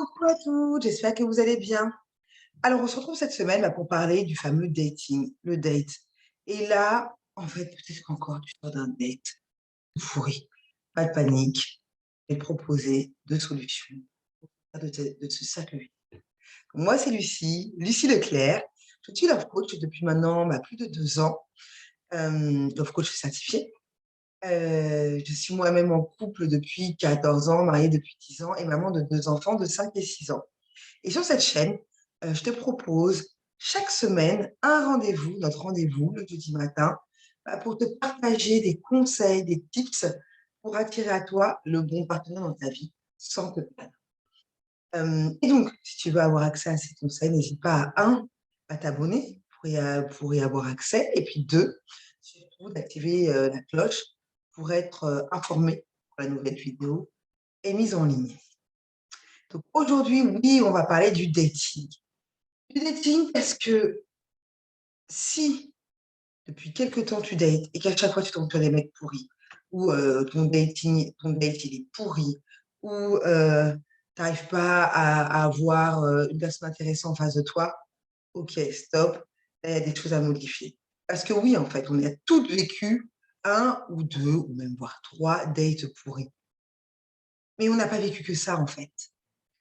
Coucou à toutes, j'espère que vous allez bien. Alors, on se retrouve cette semaine pour parler du fameux dating, le date. Et là, en fait, peut-être qu'encore tu sors d'un date pourri. Pas de panique. Je vais te proposer deux solutions de ce cercle vicieux. Moi, c'est Lucie, Lucie Leclerc. Je suis love coach depuis maintenant plus de 2 ans. Love coach certifiée. Je suis moi-même en couple depuis 14 ans, mariée depuis 10 ans et maman de 2 enfants de 5 et 6 ans. Et sur cette chaîne, je te propose chaque semaine un rendez-vous, notre rendez-vous le jeudi matin, pour te partager des conseils, des tips pour attirer à toi le bon partenaire dans ta vie sans te perdre. Et donc, si tu veux avoir accès à ces conseils, n'hésite pas à, un, à t'abonner pour y avoir accès, et puis deux, surtout d'activer la cloche pour être informé pour la nouvelle vidéo et mise en ligne. Donc aujourd'hui, oui, on va parler du dating. Du dating parce que si depuis quelque temps tu dates et qu'à chaque fois tu tombes sur des mecs pourris, ou ton date il est pourri, ou tu n'arrives pas à avoir une personne intéressante en face de toi, ok, stop, là, il y a des choses à modifier. Parce que oui, en fait, on a toutes vécu un ou deux, ou même voire trois dates pourris. Mais on n'a pas vécu que ça, en fait.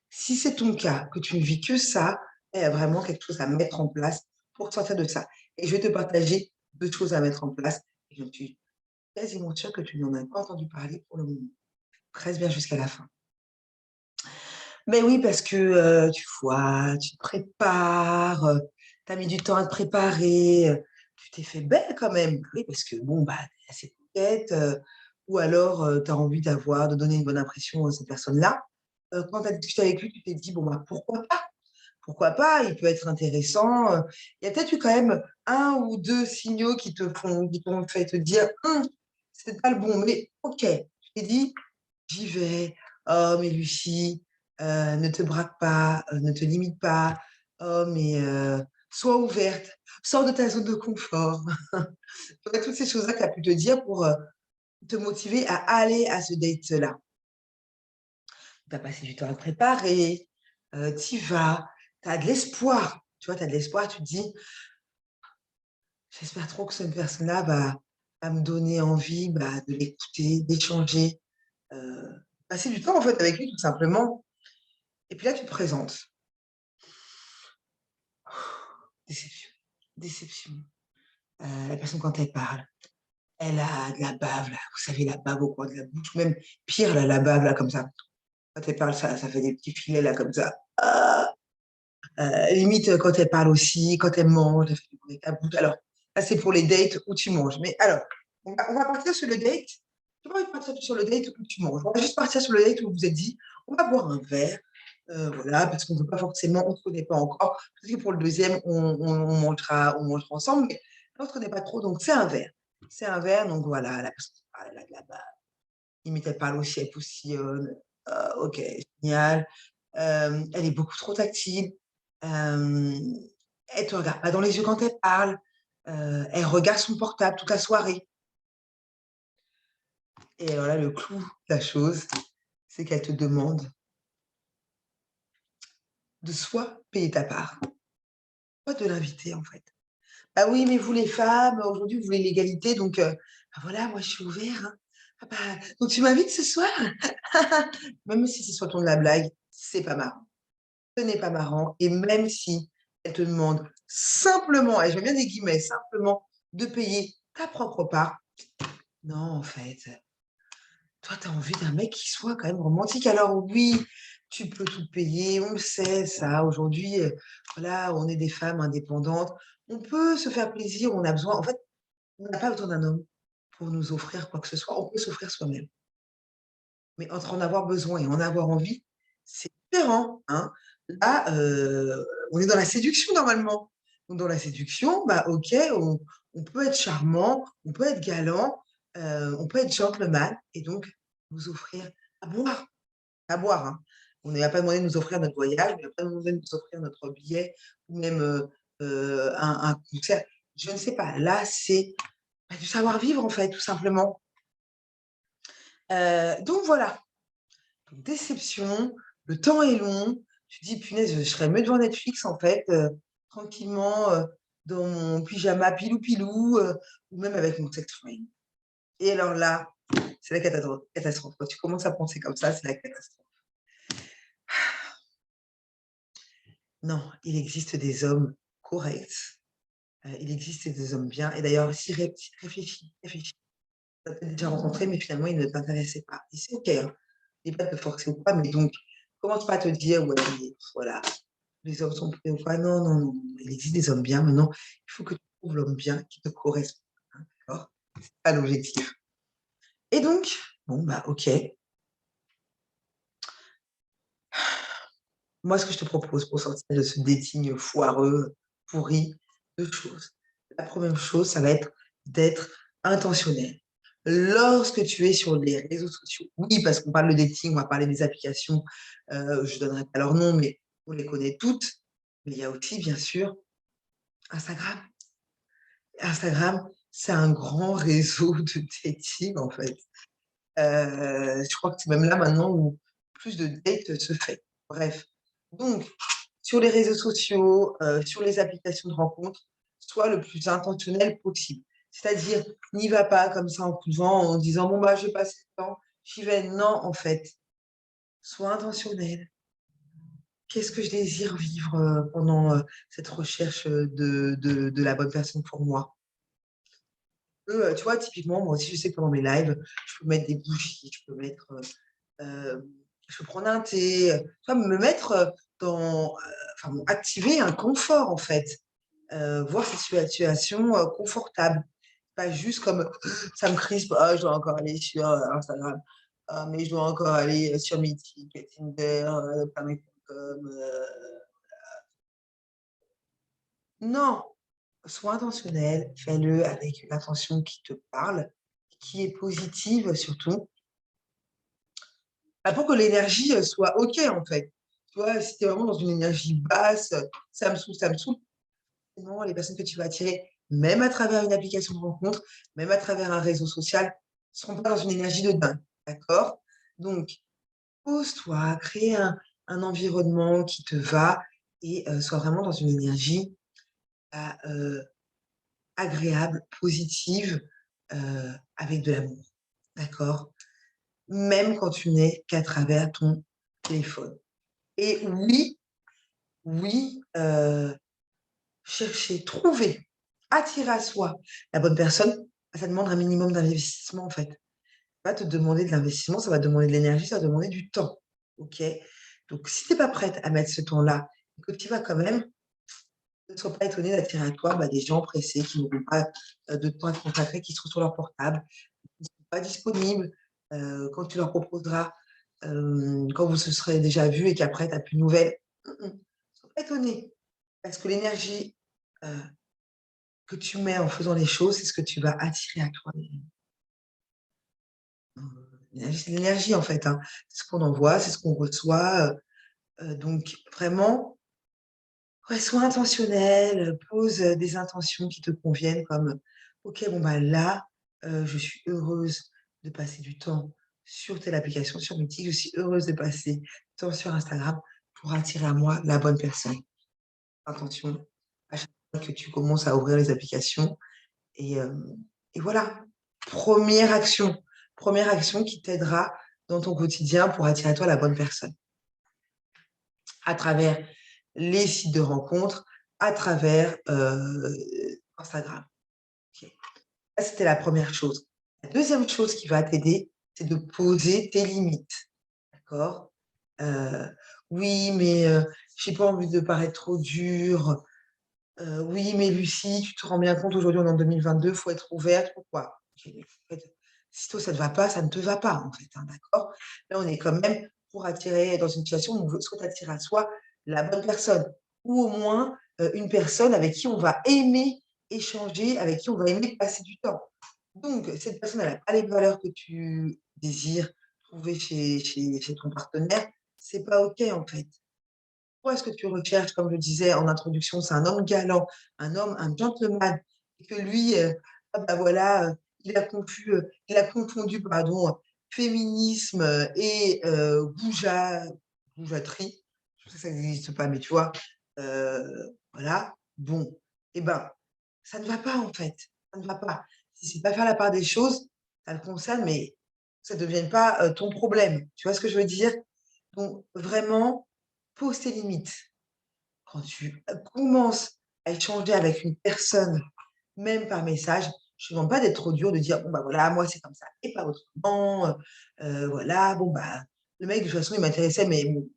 Si c'est ton cas, que tu ne vis que ça, il y a vraiment quelque chose à mettre en place pour sortir de ça. Et je vais te partager deux choses à mettre en place. Et je suis quasiment sûre que tu n'en as pas entendu parler pour le moment. Reste bien jusqu'à la fin. Mais oui, parce que tu vois, tu te prépares, tu as mis du temps à te préparer, tu t'es fait belle quand même. Oui, parce que bon, tu es assez coquette, ou alors tu as envie de donner une bonne impression à cette personne-là. Quand tu as discuté avec lui, tu t'es dit, bon, pourquoi pas? Pourquoi pas? Il peut être intéressant. Il y a peut-être eu quand même un ou deux signaux qui t'ont fait te dire, c'est pas le bon, mais ok, je t'ai dit, j'y vais. Oh, mais Lucie, ne te braque pas, ne te limite pas. Oh, mais sois ouverte, sors de ta zone de confort. Toutes ces choses-là qu'elle a pu te dire pour te motiver à aller à ce date-là. Tu as passé du temps à te préparer, tu y vas, tu as de l'espoir. Tu vois, tu as de l'espoir, tu te dis, j'espère trop que cette personne-là va me donner envie de l'écouter, d'échanger, passer du temps en fait avec lui tout simplement. Et puis là, tu te présentes. Déception. Déception. La personne, quand elle parle, elle a de la bave, là. Vous savez, la bave au coin de la bouche. Même pire, là, la bave, là, comme ça. Quand elle parle, ça fait des petits filets, là, comme ça. Ah. Limite, quand elle parle aussi, quand elle mange, elle fait du bruit avec la bouche. Alors, là, c'est pour les dates où tu manges. Mais alors, on va partir sur le date. Tu vas partir sur le date où tu manges. On va juste partir sur le date où vous vous êtes dit, on va boire un verre. Voilà, parce qu'on ne veut pas forcément, on ne se connaît pas encore. Parce que pour le deuxième, on mangera ensemble, mais on ne se connaît pas trop, donc c'est un verre. C'est un verre, donc voilà, la personne qui parle, elle a de la barbe. Limite, elle parle aussi, elle poussillonne. Ok, génial. Elle est beaucoup trop tactile. Euh, Elle te regarde pas dans les yeux quand elle parle. Elle regarde son portable toute la soirée. Et alors là, le clou de la chose, c'est qu'elle te demande de soit payer ta part, soit de l'inviter en fait. Ah oui, mais vous les femmes, aujourd'hui, vous voulez l'égalité, donc voilà, moi je suis ouvert, hein. Ah donc tu m'invites ce soir? Même si c'est sur le ton de la blague, c'est pas marrant. Ce n'est pas marrant. Et même si elle te demande simplement, et je mets bien des guillemets, simplement de payer ta propre part, non, en fait, toi, tu as envie d'un mec qui soit quand même romantique. Alors oui, tu peux tout payer, on le sait, ça. Aujourd'hui, voilà, on est des femmes indépendantes. On peut se faire plaisir, on a besoin. En fait, on n'a pas besoin d'un homme pour nous offrir quoi que ce soit. On peut s'offrir soi-même. Mais entre en avoir besoin et en avoir envie, c'est différent, hein. Là, on est dans la séduction normalement. Donc dans la séduction, OK, on peut être charmant, on peut être galant, on peut être gentleman et donc nous offrir à boire, hein. On n'a pas demandé de nous offrir notre voyage, on n'a pas demandé de nous offrir notre billet ou même, un concert. Je ne sais pas. Là, c'est, du savoir-vivre en fait, tout simplement. Donc voilà. Donc, déception, le temps est long, Tu te dis: «Punaise, je serais mieux devant Netflix en fait, tranquillement, dans mon pyjama pilou-pilou, ou même avec mon sex frame». Et alors là, c'est la catastrophe. Quand tu commences à penser comme ça, c'est la catastrophe. Non, il existe des hommes corrects, il existe des hommes bien et d'ailleurs si réfléchis. Tu as peut-être déjà rencontré, mais finalement, il ne t'intéressait pas et c'est OK, hein. Je dis pas de te forcer ou pas, mais donc commence pas à te dire: «Ouais, mais voilà, les hommes sont prêts ou pas». Non, non, non, il existe des hommes bien. Maintenant, il faut que tu trouves l'homme bien qui te correspond, hein, d'accord? C'est ça l'objectif et donc bon, bah, OK. Moi, ce que je te propose pour sortir de ce dating foireux, pourri, 2 choses. La première chose, ça va être d'être intentionnel. Lorsque tu es sur les réseaux sociaux, oui, parce qu'on parle de dating, on va parler des applications, je donnerai pas leur nom, mais on les connaît toutes. Mais il y a aussi, bien sûr, Instagram. Instagram, c'est un grand réseau de dating, en fait. Je crois que c'est même là maintenant où plus de dates se fait. Bref, donc sur les réseaux sociaux, sur les applications de rencontres, sois le plus intentionnel possible. C'est-à-dire, n'y va pas comme ça en coup de vent en disant: «Bon, bah, je vais passer le temps, j'y vais». Non, en fait, sois intentionnel. Qu'est-ce que je désire vivre, pendant, cette recherche, de la bonne personne pour moi? Tu vois, typiquement, moi aussi, je sais que pendant mes lives, je peux mettre des bougies, je peux mettre, je peux prendre un thé, tu vois, me mettre, dans, enfin bon, activer un confort, en fait. Voir cette situation, confortable. Pas juste comme ça me crispe: «Ah, je dois encore aller sur, Instagram. Ah, mais je dois encore aller, sur Mythique, Tinder, Pameco.com», non! Sois intentionnel, fais-le avec une intention qui te parle, qui est positive surtout, pour que l'énergie, soit OK, en fait. Tu vois, si tu es vraiment dans une énergie basse, ça me saoule, sinon les personnes que tu vas attirer, même à travers une application de rencontre, même à travers un réseau social, ne seront pas dans une énergie de dingue, d'accord? Donc pose-toi, crée un environnement qui te va et sois vraiment dans une énergie, bah, agréable, positive, avec de l'amour, d'accord? Même quand tu n'es qu'à travers ton téléphone et oui, oui, chercher, trouver, attirer à soi la bonne personne, ça demande un minimum d'investissement, en fait. Ça va te demander de l'investissement, ça va demander de l'énergie, ça va demander du temps, OK? Donc si tu es pas prête à mettre ce temps-là et que tu y vas quand même, ne sois pas étonné d'attirer à toi, bah, des gens pressés qui n'auront pas, de temps à te consacrer, qui seront sur leur portable, qui ne seront pas disponibles, quand tu leur proposeras, quand vous se serez déjà vus et qu'après tu as plus de nouvelles. Sois pas étonné parce que l'énergie, heu, que tu mets en faisant les choses, c'est ce que tu vas attirer à toi. L'énergie, c'est l'énergie en fait, hein. C'est ce qu'on envoie, c'est ce qu'on reçoit, donc vraiment, ouais, sois intentionnel, pose, des intentions qui te conviennent comme: «OK, bon, bah, là, je suis heureuse de passer du temps sur telle application, sur Mythique, je suis heureuse de passer du temps sur Instagram pour attirer à moi la bonne personne». Intention à chaque fois que tu commences à ouvrir les applications et et voilà. Première action qui t'aidera dans ton quotidien pour attirer à toi la bonne personne. À travers les sites de rencontres, à travers, Instagram. OK. Ça, c'était la première chose. La deuxième chose qui va t'aider, c'est de poser tes limites, d'accord? Heu, «Oui, mais j'ai pas envie de paraître trop dure. Oui, mais Lucie, tu te rends bien compte, aujourd'hui, on est en 2022, faut être ouverte». Pourquoi? OK, mais en fait, si toi ça te va pas, ça ne te va pas, en fait, hein, d'accord? Là, on est quand même pour attirer dans une situation où on veut soit attirer à soi la bonne personne ou au moins, une personne avec qui on va aimer échanger, avec qui on va aimer passer du temps. Donc cette personne, elle a pas les valeurs que tu désires trouver chez ton partenaire, c'est pas OK, en fait. Toi, ce que tu recherches, comme je disais en introduction, c'est un homme galant, un gentleman et que lui, ah bah, voilà, il a confondu, pardon, féminisme, et goujaterie. je sais que ça n'existe pas, mais tu vois, voilà, bon, eh ben, ça ne va pas en fait, ça ne va pas. Si c'est pas faire la part des choses, ça le concerne, mais ça ne devienne pas, ton problème. Tu vois ce que je veux dire? Donc vraiment, pose tes limites. Quand tu, commences à échanger avec une personne, même par message, je ne te demande pas d'être trop dur, de dire: «Bon, bah, voilà, moi, c'est comme ça et pas autrement, voilà, bon, bah, le mec, de toute façon, il m'intéressait, mais bon».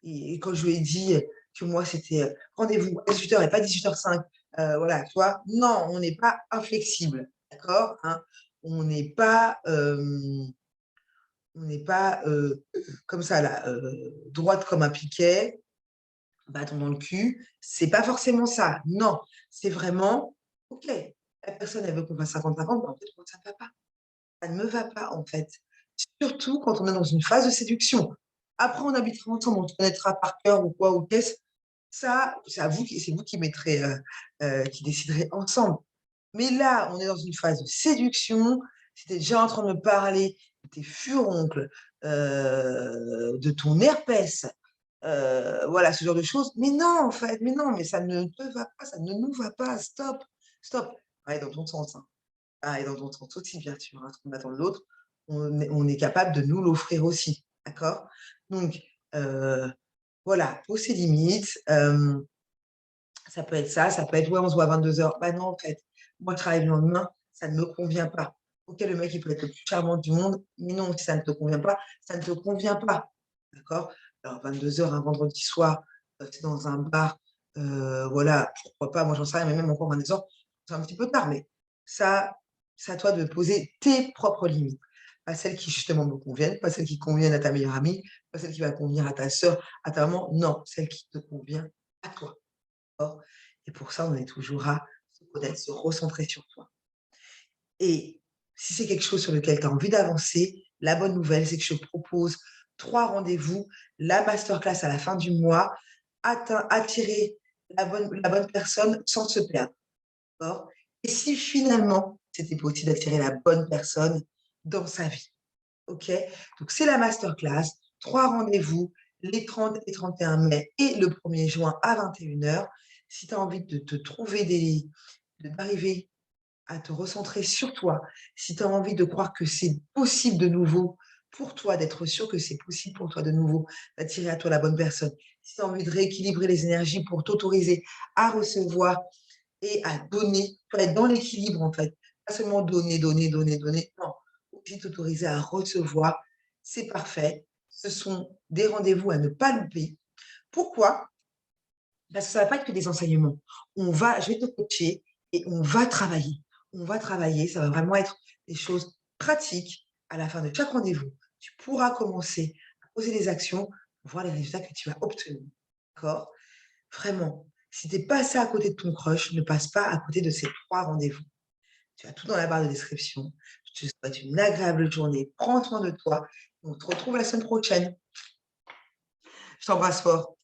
Et quand je lui ai dit, que moi, c'était, rendez-vous à 18h et pas 18h05, voilà, tu vois? Non, on n'est pas inflexible, d'accord? Hein? On n'est pas, on n'est pas, comme ça là, droite comme un piquet, bâton dans le cul. C'est pas forcément ça. Non, c'est vraiment: «OK, la personne, elle veut qu'on fasse 50-50, bah, en fait, moi, ça ne va pas. Ça ne me va pas, en fait». Surtout quand on est dans une phase de séduction. Après, on habitera ensemble, on se connaîtra par cœur ou quoi ou qu'est-ce, ça, c'est vous qui mettrez, qui déciderez ensemble. Mais là, on est dans une phase de séduction, si tu es déjà en train de me parler de tes furoncles, de ton herpès, voilà, ce genre de choses. Mais non, en fait, mais non, mais ça ne te va pas, ça ne nous va pas. Stop, stop. Pareil dans ton sens, hein. Pareil dans ton sens aussi, bien sûr, hein, ce qu'on attend de l'autre, on est capable de nous l'offrir aussi, d'accord? Donc, heu, voilà, pose ses limites, ça peut être ça peut être: «Ouais, on se voit à 22h». Bah non, en fait, moi, je travaille le lendemain, ça ne me convient pas. OK, le mec, il peut être le plus charmant du monde, mais non, si ça ne te convient pas, ça ne te convient pas, d'accord? Alors 22h un vendredi soir, tu es dans un bar, voilà, pourquoi pas, moi, j'en sais rien, mais même encore 22h, c'est un petit peu tard, mais ça, c'est à toi de poser tes propres limites. Pas celles qui, justement, me conviennent, pas celles qui conviennent à ta meilleure amie, pas celles qui va convenir à ta sœur, à ta maman, non, celle qui te convient à toi. D'accord. Et pour ça, on est toujours à se connaître, se recentrer sur toi. Et si c'est quelque chose sur lequel tu as envie d'avancer, la bonne nouvelle, c'est que je te propose 3 rendez-vous, la masterclass à la fin du mois, attirer la bonne personne sans se perdre, d'accord? Et si finalement, c'était possible d'attirer la bonne personne dans sa vie, OK? Donc c'est la masterclass, 3 rendez-vous, les 30 et 31 mai et le 1er juin à 21h. Si tu as envie de te trouver d'arriver à te recentrer sur toi, si tu as envie de croire que c'est possible de nouveau pour toi, d'être sûr que c'est possible pour toi de nouveau d'attirer à toi la bonne personne, si tu as envie de rééquilibrer les énergies pour t'autoriser à recevoir et à donner, pour être dans l'équilibre en fait, pas seulement donner, donner, donner, donner, non, aussi t'autoriser à recevoir, c'est parfait. Ce sont des rendez-vous à ne pas louper. Pourquoi? Parce que ça va pas être que des enseignements. Je vais te coacher et on va travailler. On va travailler, ça va vraiment être des choses pratiques. À la fin de chaque rendez-vous, tu pourras commencer à poser des actions pour voir les résultats que tu vas obtenir. D'accord? Vraiment, si tu es passé à côté de ton crush, ne passe pas à côté de ces 3 rendez-vous. Tu as tout dans la barre de description. Je te souhaite une agréable journée. Prends soin de toi. On se retrouve la semaine prochaine. Je t'embrasse fort.